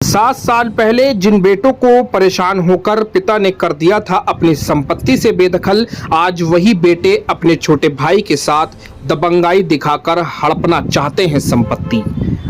7 साल पहले जिन बेटों को परेशान होकर पिता ने कर दिया था अपनी संपत्ति से बेदखल, आज वही बेटे अपने छोटे भाई के साथ दबंगाई दिखाकर हड़पना चाहते हैं संपत्ति।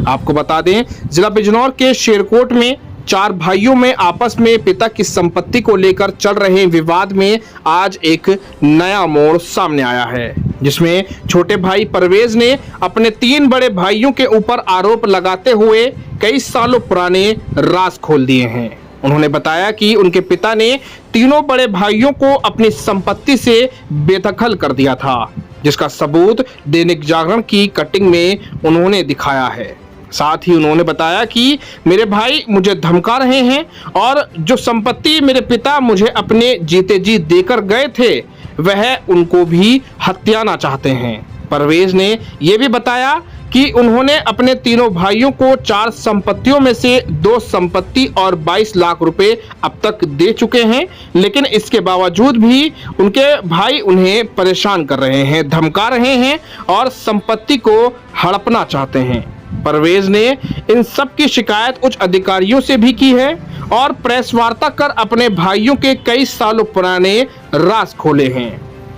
आपको बता दें, जिला बिजनौर के शेरकोट में 4 भाइयों में आपस में पिता की संपत्ति को लेकर चल रहे विवाद में आज एक नया मोड़ सामने आया है, जिसमें छोटे भाई परवेज ने अपने 3 बड़े भाइयों के ऊपर आरोप लगाते हुए कई सालों पुराने राज खोल दिए हैं। उन्होंने बताया कि उनके पिता ने तीनों बड़े भाइयों को अपनी संपत्ति से बेदखल कर दिया था, जिसका सबूत दैनिक जागरण की कटिंग में उन्होंने दिखाया है। साथ ही उन्होंने बताया कि मेरे भाई मुझे धमका रहे हैं और जो संपत्ति मेरे पिता मुझे अपने जीते जी देकर गए थे, वह उनको भी हत्याना चाहते हैं। परवेज ने यह भी बताया कि उन्होंने अपने तीनों भाइयों को 4 संपत्तियों में से 2 संपत्ति और 22 लाख रुपए अब तक दे चुके हैं, लेकिन इसके बावजूद भी उनके भाई उन्हें परेशान कर रहे हैं, धमका रहे हैं और संपत्ति को हड़पना चाहते हैं। परवेज ने इन सब की शिकायत उच्च अधिकारियों से भी की है और प्रेस वार्ता कर अपने भाइयों के कई सालों पुराने राज खोले हैं।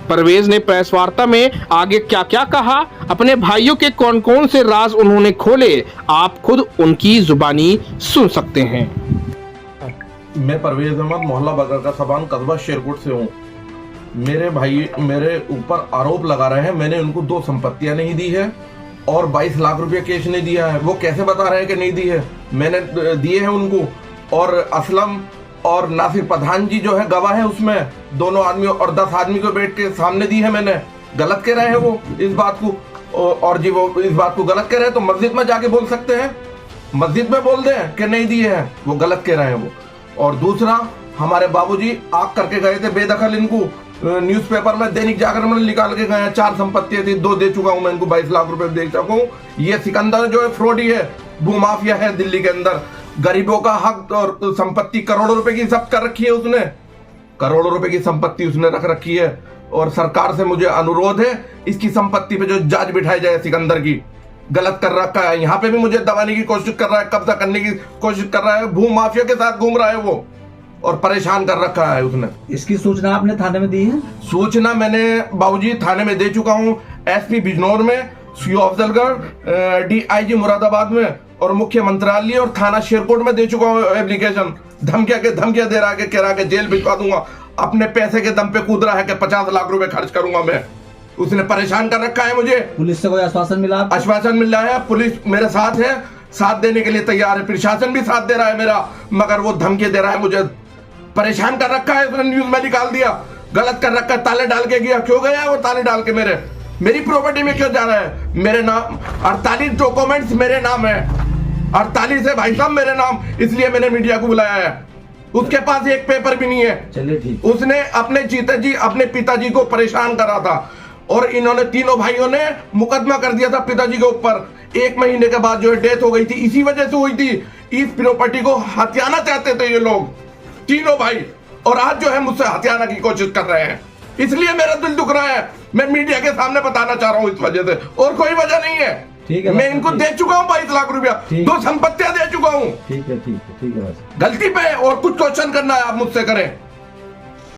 परवेज ने प्रेस वार्ता में आगे क्या क्या कहा, अपने भाइयों के कौन कौन से राज उन्होंने खोले, आप खुद उनकी जुबानी सुन सकते हैं। मैं परवेज अहमद, मोहल्ला बगर का सबान, कस्बा शेरकोट से हूँ। मेरे भाई मेरे ऊपर आरोप लगा रहे हैं, मैंने उनको 2 संपत्तियां नहीं दी है और 22 लाख रुपए कैश नहीं दिया है। वो कैसे बता रहे हैं कि नहीं दी है? मैंने दिए हैं उनको। और असलम और नासिर पठान जी जो है गवाह है उसमें, दोनों आदमी और 10 आदमी को बैठ के सामने दी है मैंने। गलत कह रहे हैं वो इस बात को, और जी वो इस बात को गलत कह रहे हैं तो मस्जिद में जाके बोल सकते हैं, मस्जिद में बोल दें कि नहीं दिए हैं, वो गलत कह रहे हैं वो। और दूसरा, हमारे बाबूजी आग करके गए थे बेदखल, इनको न्यूज़पेपर में दैनिक जागरण में निकाल के गए हैं। 4 संपत्तियां थी, 2 दे चुका हूं मैं इनको, 22 लाख रुपए दे चुका हूं। ये सिकंदर जो है फ्रॉडी है, भूमाफिया है दिल्ली के अंदर। गरीबों का हक और संपत्ति करोड़ों रुपए की जब्त कर रखी है उसने, करोड़ों रुपए की संपत्ति उसने रख रखी है। और सरकार से मुझे अनुरोध है, इसकी संपत्ति पे जो जांच बिठाई जाए सिकंदर की। गलत कर रखा है, यहाँ पे भी मुझे दबाने की कोशिश कर रहा है, कब्जा करने की कोशिश कर रहा है, भूमाफिया के साथ घूम रहा है वो और परेशान कर रखा है उसने। इसकी सूचना आपने थाने में दी है? सूचना मैंने बाबूजी थाने में दे चुका हूँ, एसपी बिजनौर में, सीओ अफजलगढ़, डीआईजी मुरादाबाद में और मुख्य मंत्रालय और थाना शेरकोट में दे चुका हूँ एप्लीकेशन। धमकियां दे रहा है कि कह रहा है कि जेल भिजवा दूंगा, अपने पैसे के दम पे कूद रहा है कि 50 लाख रुपए खर्च करूंगा मैं। उसने परेशान कर रखा है मुझे। पुलिस से कोई आश्वासन मिला? आश्वासन मिल रहा है, पुलिस मेरे साथ है, साथ देने के लिए तैयार है, प्रशासन भी साथ दे रहा है मेरा, मगर वो धमकी दे रहा है, मुझे परेशान कर रखा है। उसने न्यूज में निकाल दिया, गलत कर रखा है, ताले डाल के गया। क्यों गया वो ताले डाल के? मेरी प्रॉपर्टी में क्यों जा रहा है? मेरे नाम 48 डॉक्यूमेंट्स मेरे नाम है, 48 है भाई साहब मेरे नाम, इसलिए मैंने मीडिया को बुलाया है। उसके पास एक पेपर भी नहीं है। चलिए ठीक। उसने अपने जीते जी अपने पिताजी को परेशान करा था और इन्होंने तीनों भाइयों ने मुकदमा कर दिया था पिताजी के ऊपर। 1 महीने के बाद जो है डेथ हो गई थी, इसी वजह से हुई थी। इस प्रॉपर्टी को हथियाना चाहते थे ये लोग, तीनों भाई, और आज जो है मुझसे हथियाना की कोशिश कर रहे हैं। इसलिए मेरा दिल दुख रहा है, मैं मीडिया के सामने बताना चाह रहा हूँ इस वजह से, और कोई वजह नहीं है। ठीक है, मैं इनको दे चुका हूँ 22 लाख रुपया, 2 संपत्तियां दे चुका हूँ। ठीक है, ठीक है, ठीक है। गलती पे और कुछ क्वेश्चन करना है आप मुझसे करें।